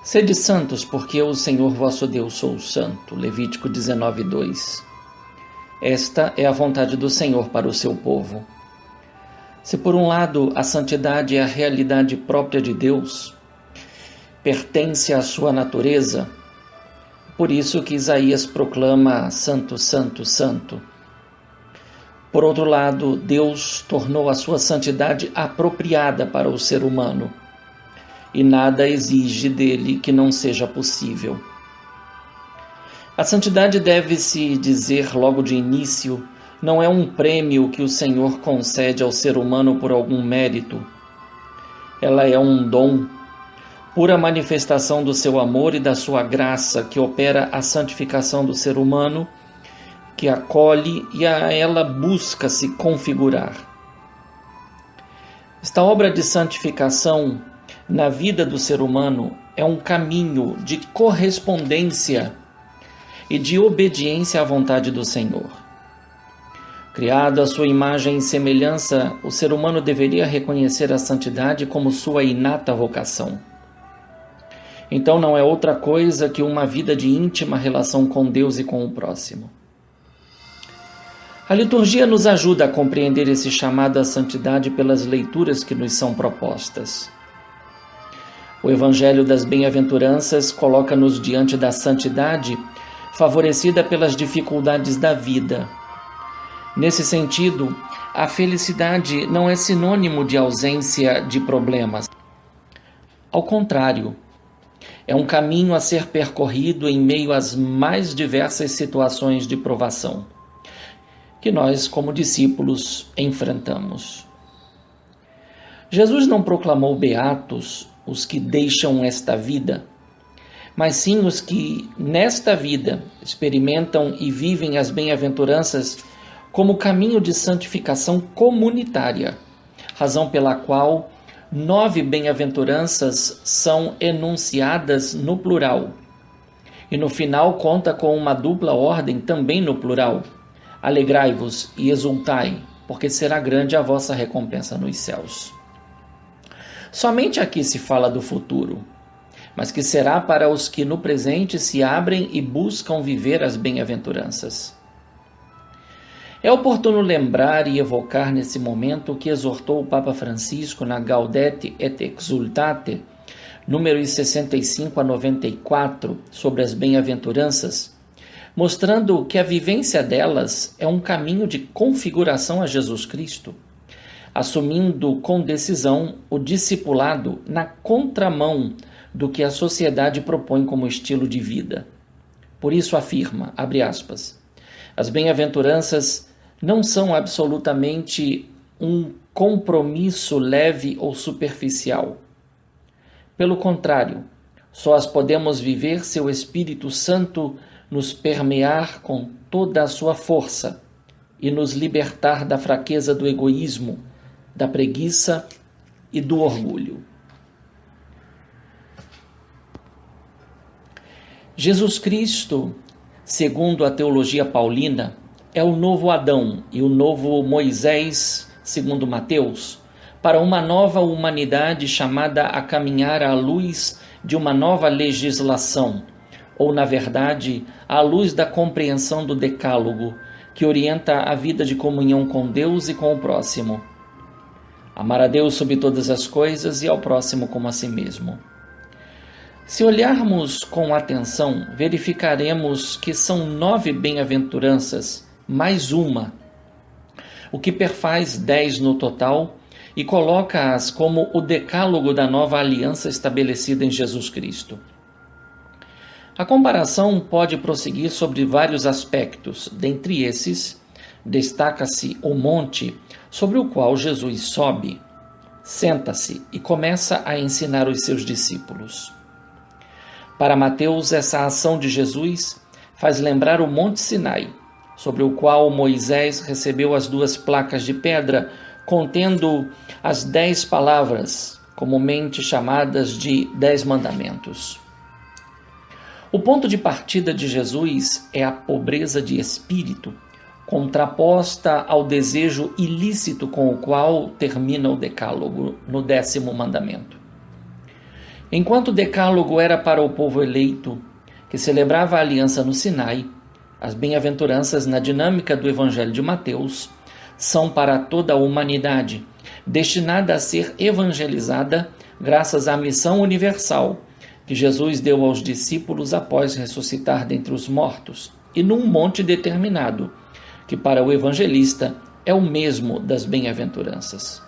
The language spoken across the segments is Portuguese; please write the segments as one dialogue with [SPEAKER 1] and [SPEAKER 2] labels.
[SPEAKER 1] Sede santos, porque eu, o Senhor vosso Deus, sou santo. Levítico 19:2. Esta é a vontade do Senhor para o seu povo. Se por um lado a santidade é a realidade própria de Deus, pertence à sua natureza, por isso que Isaías proclama santo, santo, santo. Por outro lado, Deus tornou a sua santidade apropriada para o ser humano, e nada exige dele que não seja possível. A santidade, deve-se dizer logo de início, não é um prêmio que o Senhor concede ao ser humano por algum mérito. Ela é um dom, pura manifestação do seu amor e da sua graça, que opera a santificação do ser humano, que acolhe e a ela busca se configurar. Esta obra de santificação na vida do ser humano é um caminho de correspondência e de obediência à vontade do Senhor. Criado à sua imagem e semelhança, o ser humano deveria reconhecer a santidade como sua inata vocação. Então não é outra coisa que uma vida de íntima relação com Deus e com o próximo. A liturgia nos ajuda a compreender esse chamado à santidade pelas leituras que nos são propostas. O Evangelho das Bem-aventuranças coloca-nos diante da santidade favorecida pelas dificuldades da vida. Nesse sentido, a felicidade não é sinônimo de ausência de problemas. Ao contrário, é um caminho a ser percorrido em meio às mais diversas situações de provação que nós, como discípulos, enfrentamos. Jesus não proclamou beatos os que deixam esta vida, mas sim os que, nesta vida, experimentam e vivem as bem-aventuranças como caminho de santificação comunitária, razão pela qual 9 bem-aventuranças são enunciadas no plural. E no final conta com uma dupla ordem também no plural. Alegrai-vos e exultai, porque será grande a vossa recompensa nos céus. Somente aqui se fala do futuro, mas que será para os que no presente se abrem e buscam viver as bem-aventuranças. É oportuno lembrar e evocar nesse momento o que exortou o Papa Francisco na Gaudete et Exsultate, números 65 a 94, sobre as bem-aventuranças, mostrando que a vivência delas é um caminho de configuração a Jesus Cristo, assumindo com decisão o discipulado na contramão do que a sociedade propõe como estilo de vida. Por isso afirma, abre aspas, as bem-aventuranças não são absolutamente um compromisso leve ou superficial. Pelo contrário, só as podemos viver se o Espírito Santo nos permear com toda a sua força e nos libertar da fraqueza do egoísmo, da preguiça e do orgulho. Jesus Cristo, segundo a teologia paulina, é o novo Adão e o novo Moisés, segundo Mateus, para uma nova humanidade chamada a caminhar à luz de uma nova legislação, ou, na verdade, à luz da compreensão do Decálogo, que orienta a vida de comunhão com Deus e com o próximo. Amar a Deus sobre todas as coisas e ao próximo como a si mesmo. Se olharmos com atenção, verificaremos que são 9 bem-aventuranças, mais uma, o que perfaz 10 no total e coloca-as como o decálogo da nova aliança estabelecida em Jesus Cristo. A comparação pode prosseguir sobre vários aspectos. Dentre esses, destaca-se o monte sobre o qual Jesus sobe, senta-se e começa a ensinar os seus discípulos. Para Mateus, essa ação de Jesus faz lembrar o Monte Sinai, sobre o qual Moisés recebeu as 2 placas de pedra contendo as 10 palavras, comumente chamadas de 10 mandamentos. O ponto de partida de Jesus é a pobreza de espírito, contraposta ao desejo ilícito com o qual termina o decálogo no 10º mandamento. Enquanto o decálogo era para o povo eleito, que celebrava a aliança no Sinai, as bem-aventuranças na dinâmica do Evangelho de Mateus são para toda a humanidade, destinada a ser evangelizada graças à missão universal que Jesus deu aos discípulos após ressuscitar dentre os mortos, e num monte determinado, que para o evangelista é o mesmo das bem-aventuranças.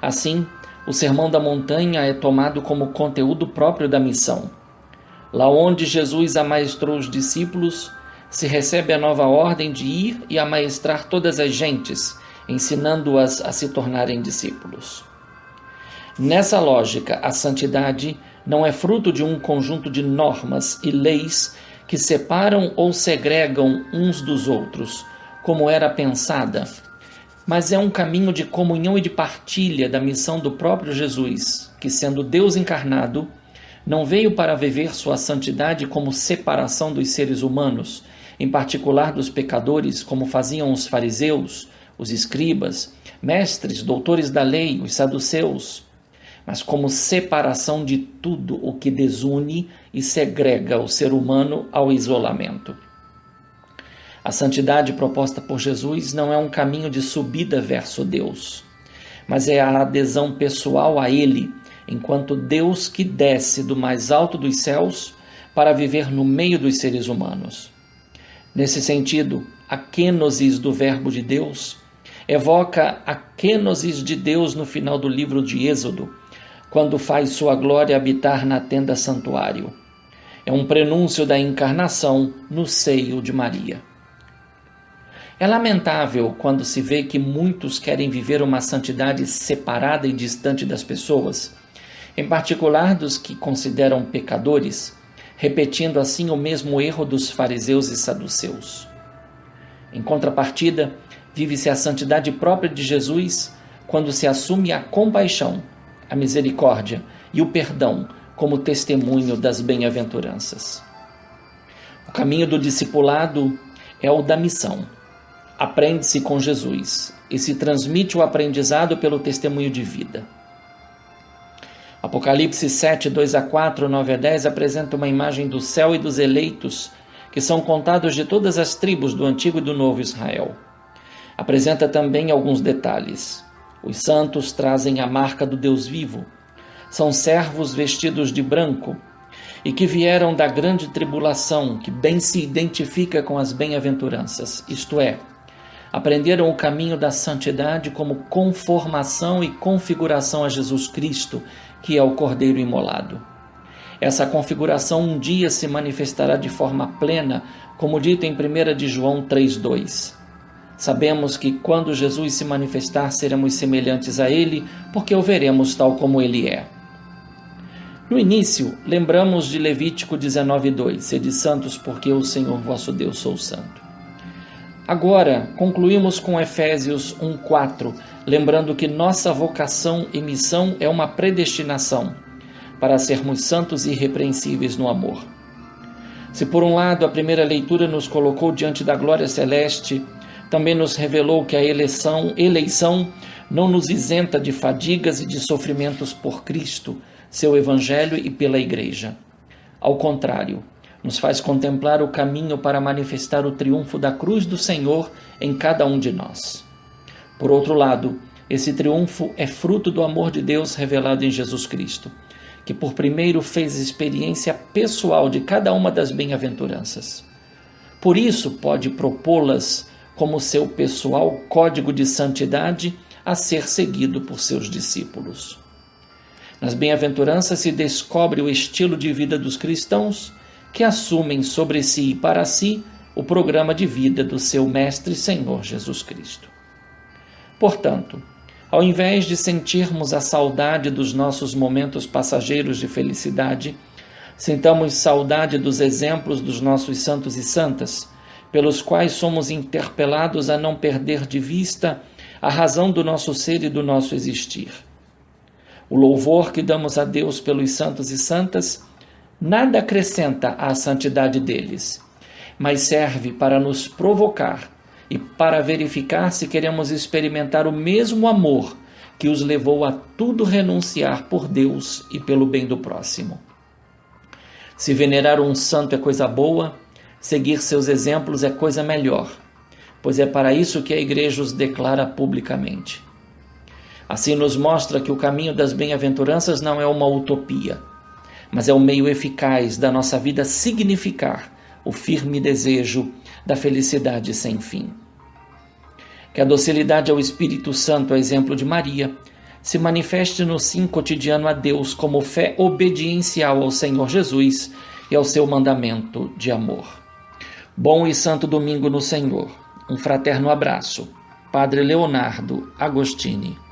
[SPEAKER 1] Assim, o Sermão da Montanha é tomado como conteúdo próprio da missão. Lá onde Jesus amaestrou os discípulos, se recebe a nova ordem de ir e amaestrar todas as gentes, ensinando-as a se tornarem discípulos. Nessa lógica, a santidade não é fruto de um conjunto de normas e leis que separam ou segregam uns dos outros, como era pensada, mas é um caminho de comunhão e de partilha da missão do próprio Jesus, que, sendo Deus encarnado, não veio para viver sua santidade como separação dos seres humanos, em particular dos pecadores, como faziam os fariseus, os escribas, mestres, doutores da lei, os saduceus, mas como separação de tudo o que desune e segrega o ser humano ao isolamento. A santidade proposta por Jesus não é um caminho de subida verso Deus, mas é a adesão pessoal a Ele, enquanto Deus que desce do mais alto dos céus para viver no meio dos seres humanos. Nesse sentido, a kenosis do Verbo de Deus evoca a kenosis de Deus no final do livro de Êxodo, quando faz sua glória habitar na tenda santuário. É um prenúncio da encarnação no seio de Maria. É lamentável quando se vê que muitos querem viver uma santidade separada e distante das pessoas, em particular dos que consideram pecadores, repetindo assim o mesmo erro dos fariseus e saduceus. Em contrapartida, vive-se a santidade própria de Jesus quando se assume a compaixão, a misericórdia e o perdão como testemunho das bem-aventuranças. O caminho do discipulado é o da missão. Aprende-se com Jesus e se transmite o aprendizado pelo testemunho de vida. Apocalipse 7, 2-4, 9-10 apresenta uma imagem do céu e dos eleitos, que são contados de todas as tribos do Antigo e do Novo Israel. Apresenta também alguns detalhes. Os santos trazem a marca do Deus vivo. São servos vestidos de branco e que vieram da grande tribulação, que bem se identifica com as bem-aventuranças, isto é, aprenderam o caminho da santidade como conformação e configuração a Jesus Cristo, que é o Cordeiro imolado. Essa configuração um dia se manifestará de forma plena, como dito em 1 de João 3,2. Sabemos que quando Jesus se manifestar, seremos semelhantes a Ele, porque o veremos tal como Ele é. No início, lembramos de Levítico 19,2, sede santos, porque eu, o Senhor vosso Deus, sou santo. Agora, concluímos com Efésios 1,4, lembrando que nossa vocação e missão é uma predestinação para sermos santos e irrepreensíveis no amor. Se por um lado a primeira leitura nos colocou diante da glória celeste, também nos revelou que a eleição não nos isenta de fadigas e de sofrimentos por Cristo, seu Evangelho e pela Igreja. Ao contrário, nos faz contemplar o caminho para manifestar o triunfo da cruz do Senhor em cada um de nós. Por outro lado, esse triunfo é fruto do amor de Deus revelado em Jesus Cristo, que por primeiro fez experiência pessoal de cada uma das bem-aventuranças. Por isso, pode propô-las como seu pessoal código de santidade a ser seguido por seus discípulos. Nas bem-aventuranças se descobre o estilo de vida dos cristãos que assumem sobre si e para si o programa de vida do seu Mestre Senhor Jesus Cristo. Portanto, ao invés de sentirmos a saudade dos nossos momentos passageiros de felicidade, sintamos saudade dos exemplos dos nossos santos e santas, pelos quais somos interpelados a não perder de vista a razão do nosso ser e do nosso existir. O louvor que damos a Deus pelos santos e santas nada acrescenta à santidade deles, mas serve para nos provocar e para verificar se queremos experimentar o mesmo amor que os levou a tudo renunciar por Deus e pelo bem do próximo. Se venerar um santo é coisa boa, seguir seus exemplos é coisa melhor, pois é para isso que a Igreja os declara publicamente. Assim nos mostra que o caminho das bem-aventuranças não é uma utopia, mas é o meio eficaz da nossa vida significar o firme desejo da felicidade sem fim. Que a docilidade ao Espírito Santo, a exemplo de Maria, se manifeste no sim cotidiano a Deus como fé obediencial ao Senhor Jesus e ao seu mandamento de amor. Bom e santo domingo no Senhor. Um fraterno abraço. Padre Leonardo Agostini.